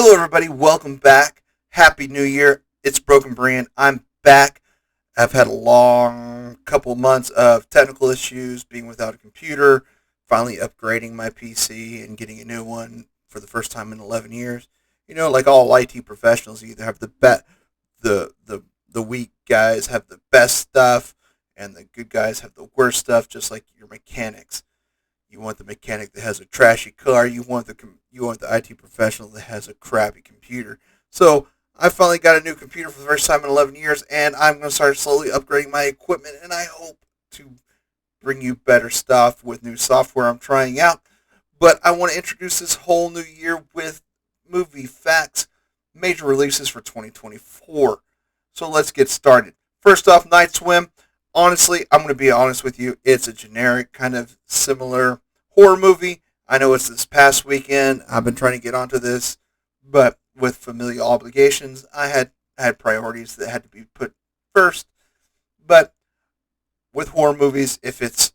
Hello, everybody. Welcome back. Happy New Year. It's Broken Brand. I'm back. I've had a long couple months of technical issues, being without a computer, finally upgrading my PC and getting a new one for the first time in 11 years. Like all IT professionals, you either have the weak guys have the best stuff, and the good guys have the worst stuff. Just like your mechanics. You want the mechanic that has a trashy car. You want the IT professional that has a crappy computer. So I finally got a new computer for the first time in 11 years, and I'm going to start slowly upgrading my equipment, and I hope to bring you better stuff with new software I'm trying out. But I want to introduce this whole new year with movie facts, major releases for 2024. So let's get started. First off, Night Swim. Honestly, I'm going to be honest with you. It's a generic, kind of similar horror movie. I know it's this past weekend. I've been trying to get onto this, but with familial obligations, I had priorities that had to be put first. But with horror movies, if it's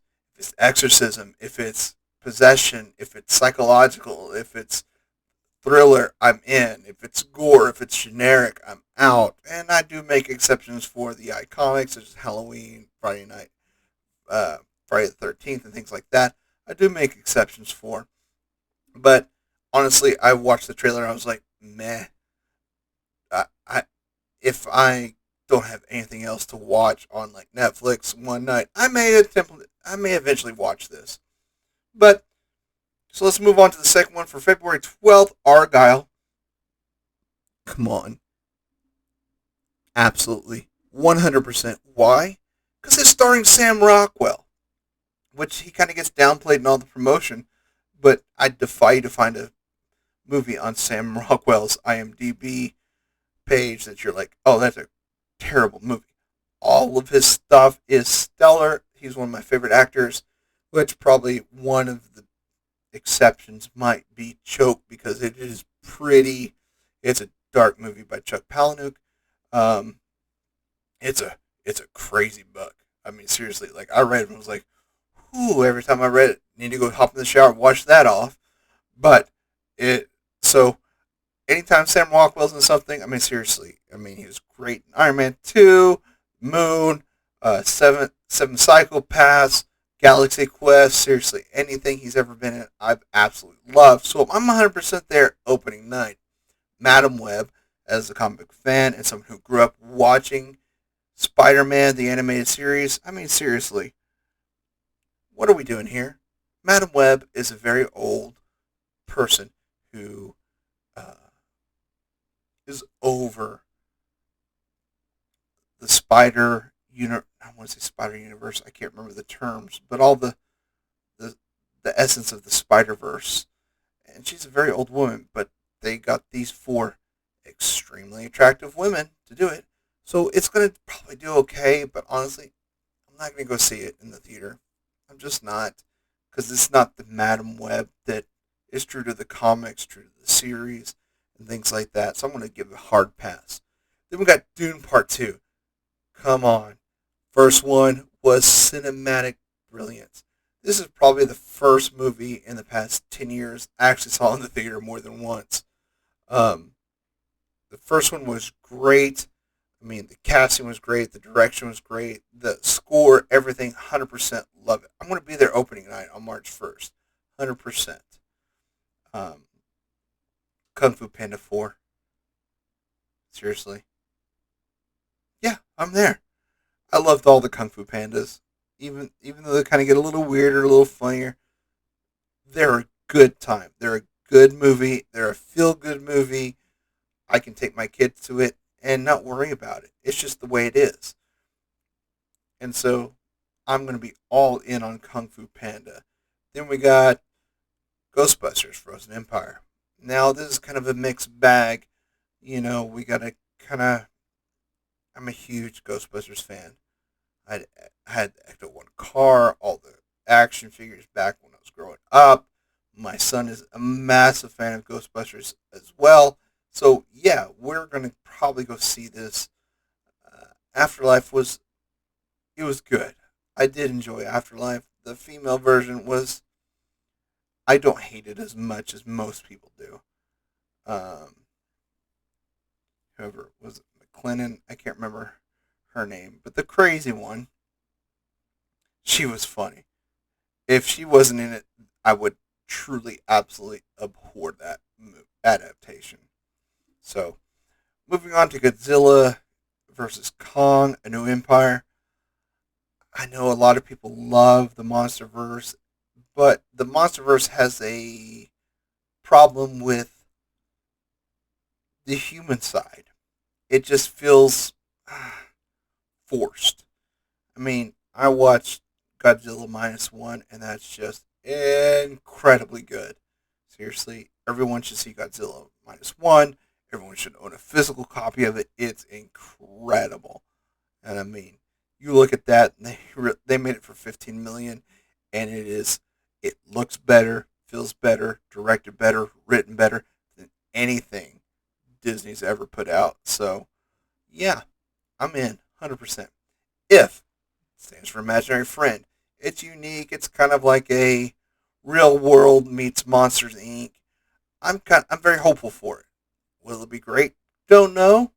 exorcism, if it's possession, if it's psychological, if it's thriller, I'm in. If it's gore, if it's generic, I'm out. And I do make exceptions for the iconics, such as Halloween, Friday the 13th, and things like that. I do make exceptions for. But honestly, I watched the trailer and I was like, meh. I if I don't have anything else to watch on like Netflix one night, I may eventually watch this. But so let's move on to the second one for February 12th. Argyle. Come on, absolutely 100%. Why? Because it's starring Sam Rockwell, which he kind of gets downplayed in all the promotion. But I defy you to find a movie on Sam Rockwell's IMDb page that you're like, oh, that's a terrible movie. All of his stuff is stellar. He's one of my favorite actors, which probably one of the exceptions might be Choke because it is pretty. It's a dark movie by Chuck Palahniuk. Um, it's a crazy book. I mean, seriously, like I read it and was like, whew, every time I read it, need to go hop in the shower and wash that off. But it so anytime Sam Rockwell's in something, I mean, seriously, I mean, he was great in Iron Man 2, Moon, Seven Psychopaths, Galaxy Quest. Seriously, anything he's ever been in, I've absolutely loved. So I'm 100% there opening night. Madam Web, as a comic book fan and someone who grew up watching Spider-Man, the animated series, I mean, seriously, what are we doing here? Madam Web is a very old person who uh, is over the I want to say Spider Universe. I can't remember the terms, but all the the essence of the Spider Verse. And she's a very old woman, but they got these four extremely attractive women to do it. So it's gonna probably do okay, but honestly, I'm not gonna go see it in the theater. I'm just not, because it's not the Madam Web that is true to the comics, true to the series, and things like that. So I'm gonna give it a hard pass. Then we got Dune Part Two. Come on. First one was cinematic brilliance. This is probably the first movie in the past 10 years I actually saw in the theater more than once. Um, the first one was great. I mean, the casting was great. The direction was great. The score, everything, 100% love it. I'm going to be there opening night on March 1st. 100%. Um, Kung Fu Panda 4. Seriously. Yeah, I'm there. I loved all the Kung Fu Pandas. Even though they kind of get a little weirder, a little funnier, they're a good time. They're a good movie. They're a feel good movie. I can take my kids to it and not worry about it. It's just the way it is. And so I'm going to be all in on Kung Fu Panda. Then we got Ghostbusters Frozen Empire. Now, this is kind of a mixed bag. We got to kind of. I'm a huge Ghostbusters fan. I had the Ecto 1 car, all the action figures back when I was growing up. My son is a massive fan of Ghostbusters as well. So, yeah, we're going to probably go see this. Afterlife it was good. I did enjoy Afterlife. The female version I don't hate it as much as most people do. Um, McLennan. I can't remember her name, but the crazy one. She was funny. If she wasn't in it, I would truly, absolutely abhor that adaptation. So, moving on to Godzilla versus Kong: A New Empire. I know a lot of people love the MonsterVerse, but the MonsterVerse has a problem with the human side. It just feels forced. I mean, I watched Godzilla minus one, and that's just incredibly good. Seriously, everyone should see Godzilla minus one. Everyone should own a physical copy of it. It's incredible. And I mean, you look at that, and they made it for 15 million, and it looks better, feels better, directed better, written better than anything Disney's ever put out. So yeah, I'm in 100%. If stands for imaginary friend. It's unique. It's kind of like a real world meets Monsters Inc. I'm very hopeful for it. Will it be great? Don't know,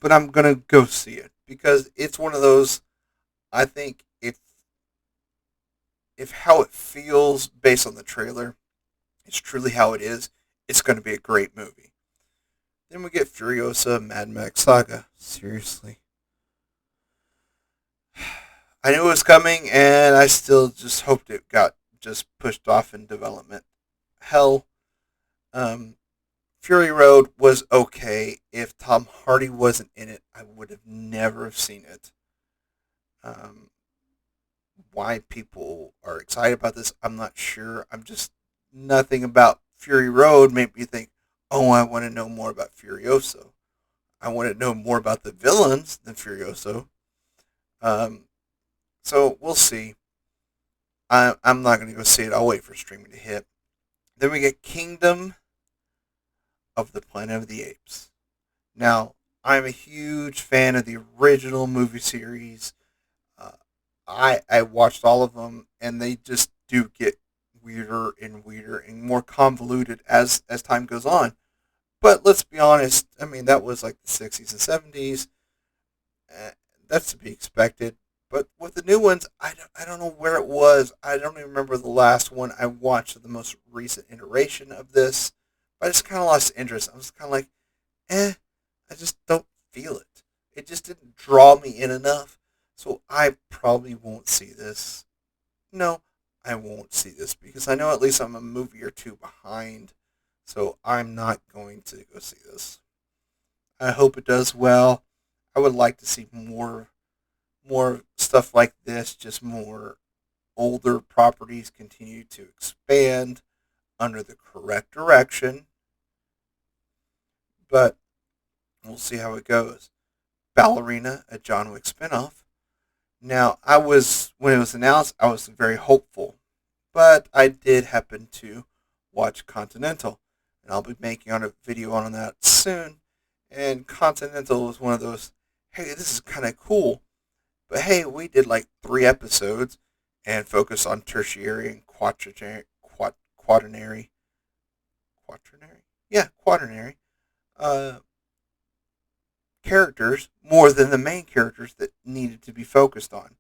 but I'm gonna go see it because it's one of those. I think if how it feels based on the trailer is truly how it is, it's going to be a great movie. Then we get Furiosa Mad Max Saga. Seriously, I knew it was coming, and I still just hoped it got just pushed off in development. Hell, um, Fury Road was okay. If Tom Hardy wasn't in it, I would have never have seen it. Um, why people are excited about this, I'm not sure. I'm just nothing about Fury Road made me think, oh, I want to know more about Furioso. I want to know more about the villains than Furioso. Um, so we'll see. I'm not going to go see it. I'll wait for streaming to hit. Then we get Kingdom of the Planet of the Apes. Now, I'm a huge fan of the original movie series. Uh, I watched all of them, and they just do get weirder and more convoluted as time goes on. But let's be honest. I mean, that was like the 60s and 70s. Uh, that's to be expected. But with the new ones, I don't know where it was. I don't even remember the last one I watched, the most recent iteration of this. But I just kind of lost interest. I was kind of like, I just don't feel it. It just didn't draw me in enough. So I probably won't see this. No, I won't see this because I know at least I'm a movie or two behind. So I'm not going to go see this. I hope it does well. I would like to see more stuff like this, just more older properties continue to expand under the correct direction. But we'll see how it goes. Ballerina, a John Wick spinoff. Now, when it was announced, I was very hopeful, but I did happen to watch Continental, and I'll be making on a video on that soon. And Continental was one of those, hey, this is kind of cool, but hey, we did like 3 episodes and focused on tertiary and quaternary, quaternary, yeah, quaternary uh, characters more than the main characters that needed to be focused on.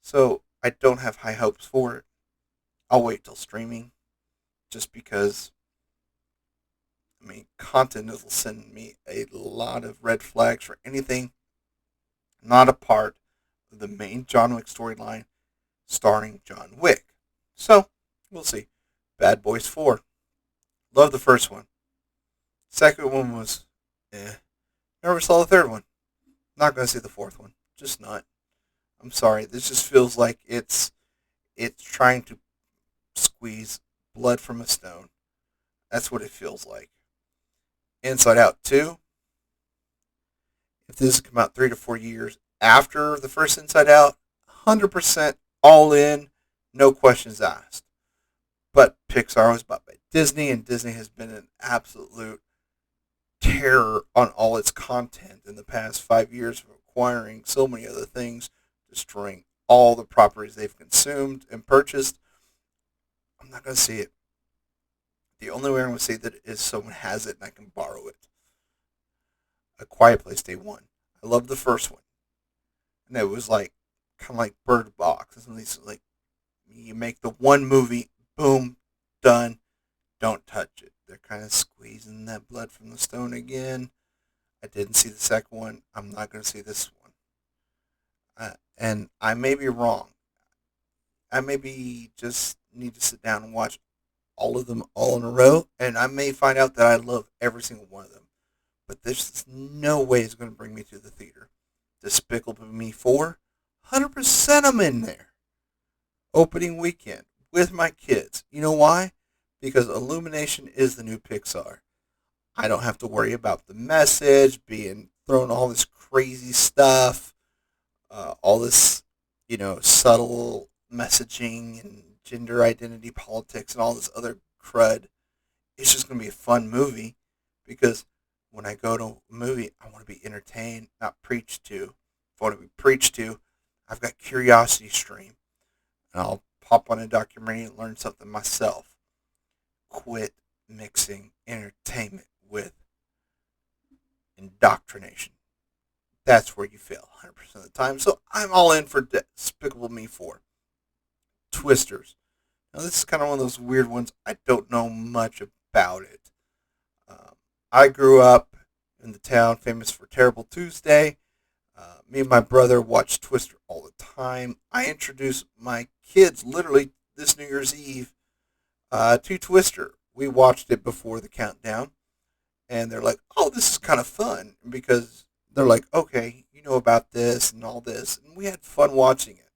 So I don't have high hopes for it. I'll wait till streaming just because, I mean, content will send me a lot of red flags for anything not a part of the main John Wick storyline starring John Wick. So, we'll see. Bad Boys 4. Love the first one. Second one was Never saw the third one. Not going to see the fourth one. Just not. I'm sorry. This just feels like it's trying to squeeze blood from a stone. That's what it feels like. Inside Out 2. If this has come out 3 to 4 years after the first Inside Out, 100% all in, no questions asked. But Pixar was bought by Disney, and Disney has been an absolute terror on all its content in the past 5 years of acquiring so many other things, destroying all the properties they've consumed and purchased. I'm not going to see it. The only way I'm going to see that is someone has it and I can borrow it. A Quiet Place Day 1. I love the first one, and it was like kind of like Bird Box. It's these like you make the one movie, boom, done. Don't touch it. They're kind of squeezing that blood from the stone again. I didn't see the second one. I'm not going to see this one. And I may be wrong. I maybe just need to sit down and watch all of them all in a row, and I may find out that I love every single one of them. But there's no way it's going to bring me to the theater. Despicable Me 4, 100% I'm in there. Opening weekend with my kids. You know why? Because Illumination is the new Pixar. I don't have to worry about the message being thrown all this crazy stuff, all this, subtle messaging and gender identity politics and all this other crud. It's just going to be a fun movie because when I go to a movie, I want to be entertained, not preached to. If I want to be preached to, I've got Curiosity Stream, and I'll pop on a documentary and learn something myself. Quit mixing entertainment with indoctrination. That's where you fail 100% of the time. So I'm all in for Despicable Me 4. Twisters. Now, this is kind of one of those weird ones. I don't know much about it. Um, I grew up in the town famous for Terrible Tuesday. Me and my brother watched Twister all the time. I introduced my kids literally this New Year's Eve to Twister. We watched it before the countdown, and they're like, "Oh, this is kind of fun," because they're like, "Okay, you know about this and all this," and we had fun watching it.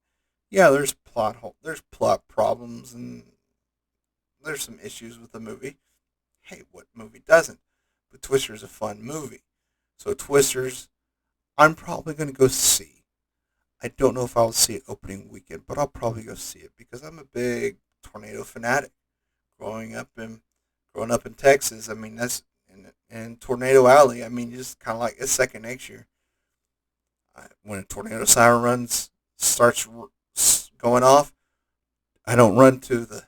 Yeah, there's plot problems, and there's some issues with the movie. Hey, what movie doesn't? But Twister's a fun movie, so Twisters, I'm probably gonna go see. I don't know if I'll see it opening weekend, but I'll probably go see it because I'm a big tornado fanatic. Growing up in growing up in Texas, I mean that's in Tornado Alley. I mean, just kind of like it's second nature. When a tornado siren starts going off, I don't run to the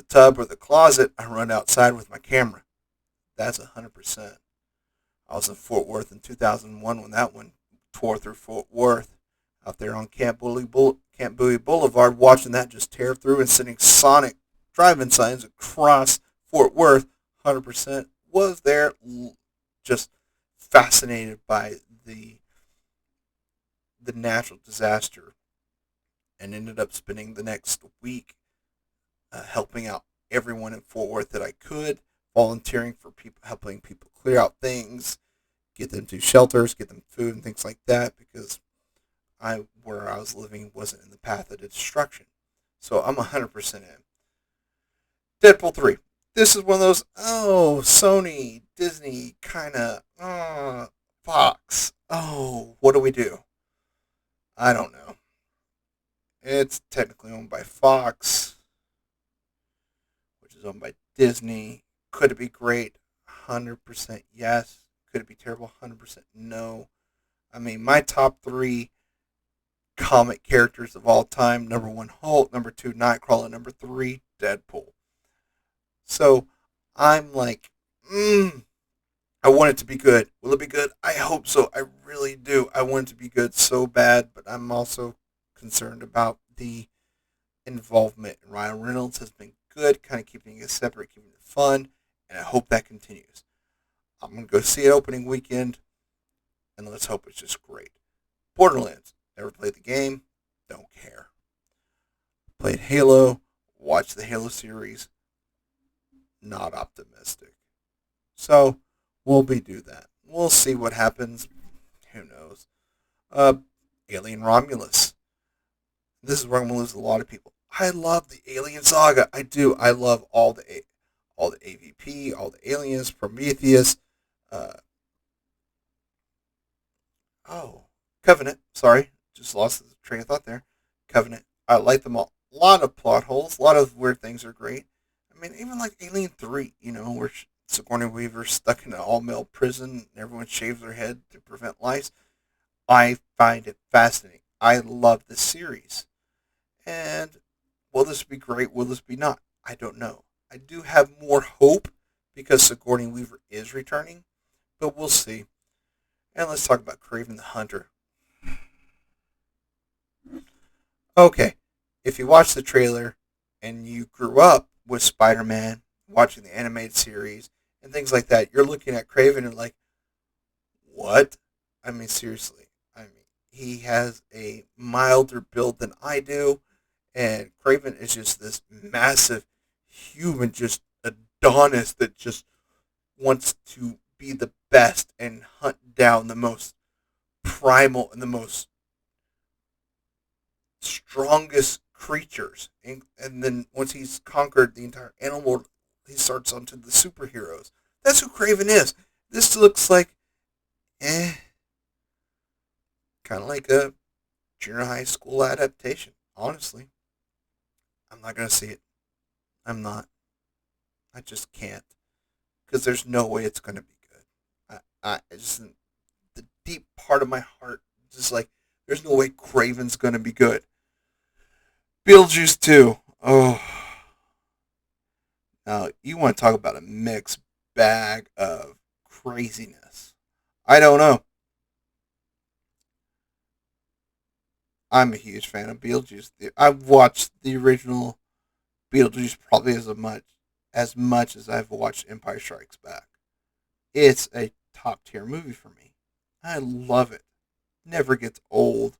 tub or the closet. I run outside with my camera. That's 100%. I was in Fort Worth in 2001 when that one tore through Fort Worth, out there on Camp Bowie Boulevard, watching that just tear through and sending sonic driving signs across Fort Worth. 100% was there, just fascinated by the natural disaster, and ended up spending the next week helping out everyone in Fort Worth that I could, volunteering for people, helping people clear out things, get them to shelters, get them food and things like that, because where I was living wasn't in the path of destruction. So I'm 100% in. Deadpool 3. This is one of those, Sony, Disney, kind of, Fox. Oh, what do we do? I don't know. It's technically owned by Fox, which is owned by Disney. Could it be great? 100% yes. Could it be terrible? 100% no. I mean, my top three comic characters of all time: number one, Hulk; number two, Nightcrawler; number three, Deadpool. So I'm like, I want it to be good. Will it be good? I hope so. I really do. I want it to be good so bad, but I'm also concerned about the involvement. Ryan Reynolds has been good, kind of keeping it separate, keeping it fun, and I hope that continues. I'm going to go see it opening weekend, and let's hope it's just great. Borderlands. Never played the game. Don't care. Played Halo. Watched the Halo series. Not optimistic. So, we'll do that. We'll see what happens. Who knows? Uh, Alien Romulus. This is where I'm going to lose a lot of people. I love the Alien saga. I do. I love all the AVP, all the aliens, Prometheus. Uh, oh, Covenant. Sorry, just lost the train of thought there. Covenant. I like them all. A lot of plot holes. A lot of weird things are great. I mean, even like Alien 3, where Sigourney Weaver's stuck in an all-male prison and everyone shaves their head to prevent lice. I find it fascinating. I love this series. And will this be great? Will this be not? I don't know. I do have more hope because Sigourney Weaver is returning, but we'll see. And let's talk about Kraven the Hunter. Okay, if you watch the trailer and you grew up with Spider Man, watching the animated series, and things like that, you're looking at Kraven and like, what? I mean, seriously. I mean, he has a milder build than I do, and Kraven is just this massive human, just Adonis that just wants to be the best and hunt down the most primal and the most strongest creatures. And then once he's conquered the entire animal world, he starts onto the superheroes. That's who Craven is. This looks like, eh, kind of like a junior high school adaptation. Honestly, I'm not going to see it. I'm not. I just can't. Because there's no way it's going to be good. I just, the deep part of my heart, just like, there's no way Craven's going to be good. Beetlejuice 2. Oh, now you want to talk about a mixed bag of craziness. I don't know. I'm a huge fan of Beetlejuice. I've watched the original Beetlejuice probably as much as I've watched Empire Strikes Back. It's a top tier movie for me. I love it. Never gets old.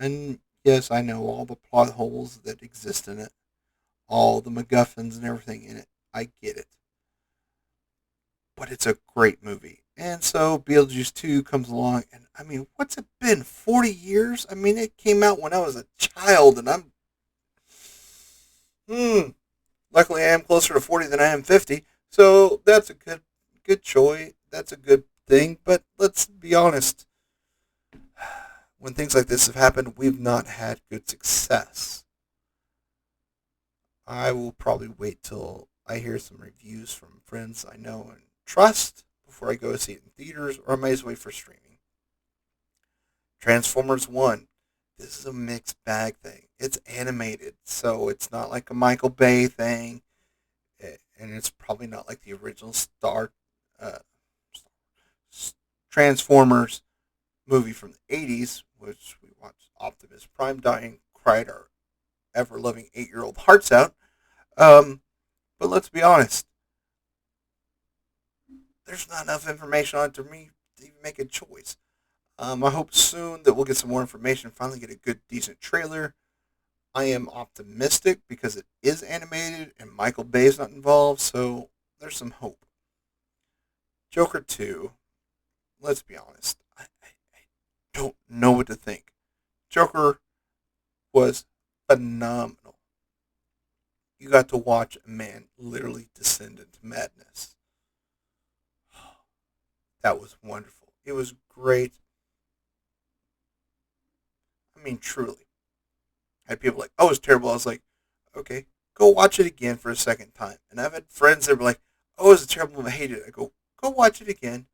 And yes, I know all the plot holes that exist in it, all the MacGuffins and everything in it. I get it. But it's a great movie. And so Beetlejuice 2 comes along, and I mean, what's it been? 40 years? I mean, it came out when I was a child, and I'm. Hmm. Luckily, I am closer to 40 than I am 50, so that's a good choice. That's a good thing, but let's be honest. When things like this have happened, we've not had good success. I will probably wait till I hear some reviews from friends I know and trust before I go see it in theaters, or I may as well wait for streaming. Transformers 1. This is a mixed bag thing. It's animated, so it's not like a Michael Bay thing, and it's probably not like the original uh, Transformers movie from the 80s, which we watched Optimus Prime dying, cried our ever loving 8-year-old hearts out. Um, but let's be honest, there's not enough information on it to me to even make a choice. I hope soon that we'll get some more information and finally get a good, decent trailer. I am optimistic because it is animated and Michael Bay is not involved, so there's some hope. Joker 2, let's be honest, I don't know what to think. Joker was phenomenal. You got to watch a man literally descend into madness. That was wonderful. It was great. I mean, truly. I had people like, oh, it's terrible. I was like, okay, go watch it again for a second time. And I've had friends that were like, oh, it's a terrible movie. I hate it. I go watch it again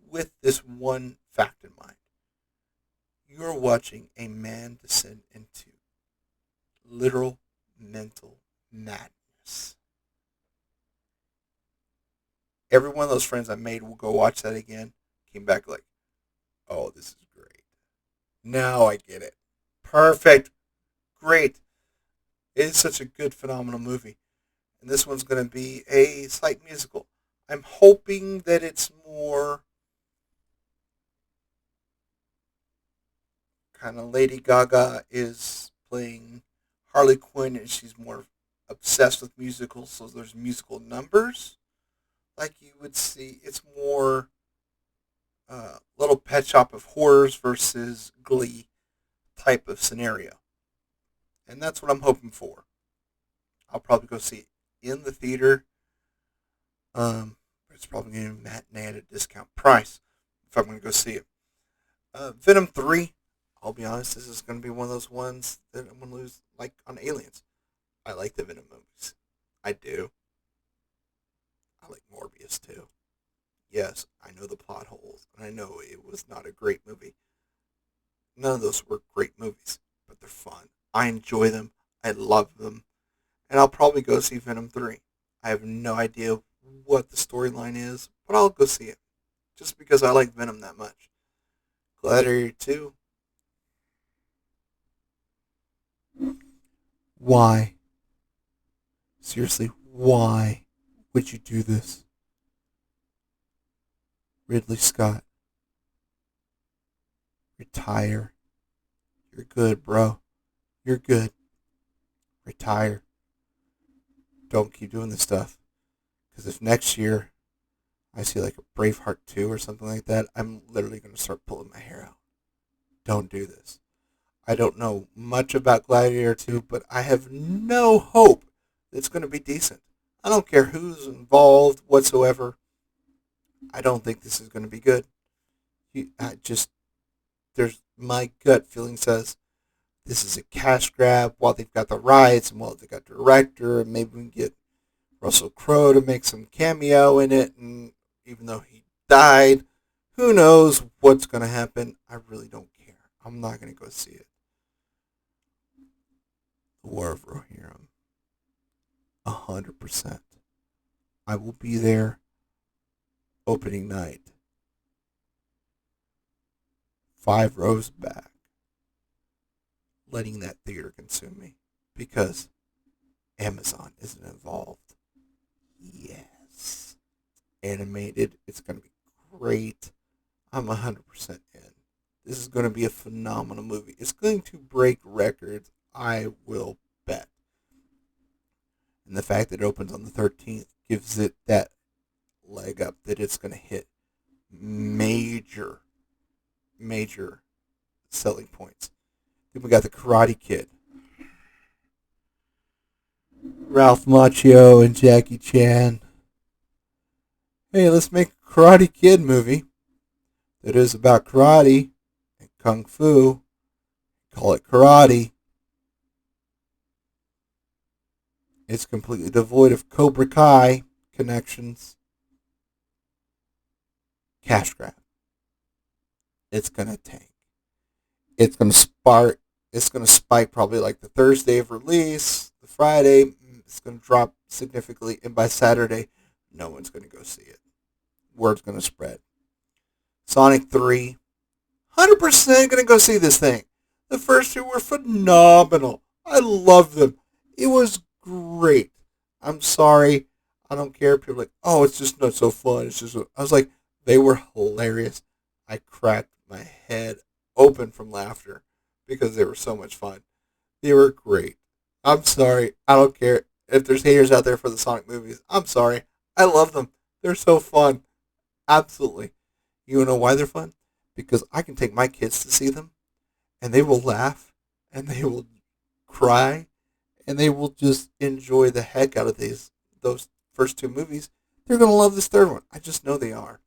with this one fact in mind. You're watching a man descend into literal mental madness. Every one of those friends I made will go watch that again. Came back like, oh, this is great. Now I get it. Perfect. Great. It is such a good, phenomenal movie. And this one's going to be a slight musical. I'm hoping that it's more kind of Lady Gaga is playing Harley Quinn and she's more obsessed with musicals, so there's musical numbers like you would see. It's more Little Pet Shop of Horrors versus Glee type of scenario. And that's what I'm hoping for. I'll probably go see it in the theater. It's probably going to be matinee at a discount price if I'm going to go see it. Venom 3, I'll be honest, this is going to be one of those ones that I'm going to lose, like on Aliens. I like the Venom movies. I do. I like Morbius too. Yes, I know the plot holes, and I know it was not a great movie. None of those were great movies, but they're fun. I enjoy them. I love them. And I'll probably go see Venom 3. I have no idea what the storyline is, but I'll go see it just because I like Venom that much. Gladiator 2. Why? Seriously, why would you do this? Ridley Scott, retire. You're good, bro. You're good. Retire. Don't keep doing this stuff. Because if next year I see like a Braveheart 2 or something like that, I'm literally going to start pulling my hair out. Don't do this. I don't know much about Gladiator 2, but I have no hope that it's going to be decent. I don't care who's involved whatsoever. I don't think this is going to be good. There's my gut feeling says this is a cash grab while they've got the rights and while they've got director, and maybe we can get Russell Crowe to make some cameo in it. And even though he died, who knows what's going to happen? I really don't care. I'm not going to go see it. The War of Rohirrim, 100%. I will be there opening night. 5 rows back, letting that theater consume me because Amazon isn't involved. Yes. Animated. It's going to be great. I'm 100% in. This is going to be a phenomenal movie. It's going to break records, I will bet. And the fact that it opens on the 13th gives it that leg up that it's going to hit major selling points. Then we got the Karate Kid. Ralph Macchio and Jackie Chan. Hey, let's make a Karate Kid movie that is about karate and kung fu. Call it karate. It's completely devoid of Cobra Kai connections. Cash grab. It's gonna tank. It's gonna spark. It's gonna spike probably like the Thursday of release, the Friday. It's gonna drop significantly, and by Saturday, no one's gonna go see it. Word's gonna spread. Sonic 3, 100% gonna go see this thing. The first two were phenomenal. I loved them. It was great. I'm sorry. I don't care. People are like, oh, it's just not so fun. It's just. I was like, they were hilarious. I cracked my head open from laughter because they were so much fun. They were great. I'm sorry. I don't care if there's haters out there for the Sonic movies. I'm sorry. I love them. They're so fun. Absolutely. You know why they're fun? Because I can take my kids to see them and they will laugh and they will cry and they will just enjoy the heck out of those first two movies. They're going to love this third one. I just know they are.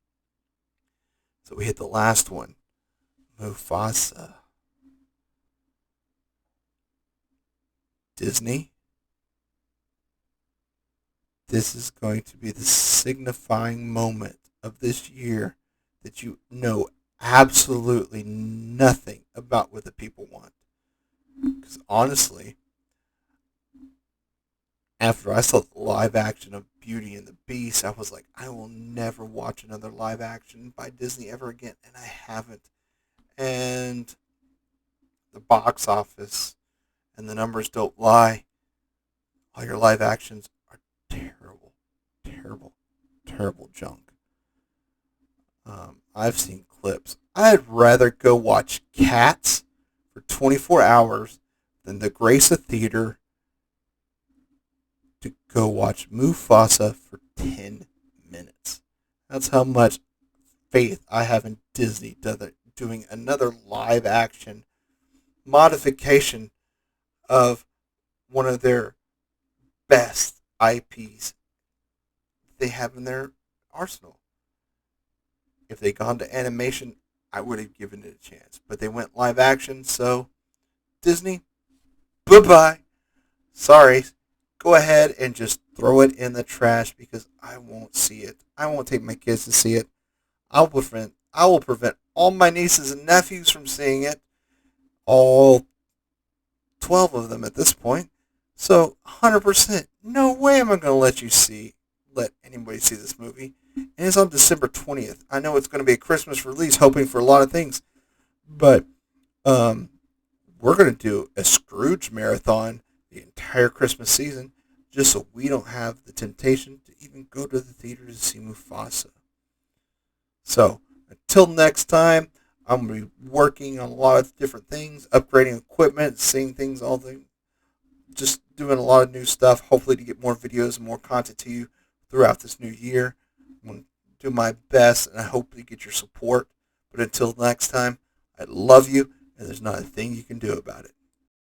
So we hit the last one. Mufasa. Disney. This is going to be the signifying moment of this year that you know absolutely nothing about what the people want. Because honestly, after I saw the live action of Beauty and the Beast, I was like, I will never watch another live action by Disney ever again, and I haven't. And the box office and the numbers don't lie. All your live actions are terrible, terrible, terrible junk. I've seen clips. I'd rather go watch Cats for 24 hours than the grace of theater to go watch Mufasa for 10 minutes. That's how much faith I have in Disney doing another live action modification of one of their best IPs they have in their arsenal. If they'd gone to animation, I would have given it a chance. But they went live action, so Disney, bye-bye. Sorry. Go ahead and just throw it in the trash because I won't see it. I won't take my kids to see it. I will prevent all my nieces and nephews from seeing it. All 12 of them at this point. So 100%, no way am I going to let anybody see this movie. and it's on December 20th. I know it's going to be a Christmas release, hoping for a lot of things, but um, we're going to do a Scrooge marathon the entire Christmas season, just so we don't have the temptation to even go to the theater to see Mufasa. So, until next time, I'm going to be working on a lot of different things, upgrading equipment, seeing things, all the just doing a lot of new stuff, hopefully to get more videos and more content to you throughout this new year. I'm going to do my best, and I hope to get your support. But until next time, I love you, and there's not a thing you can do about it.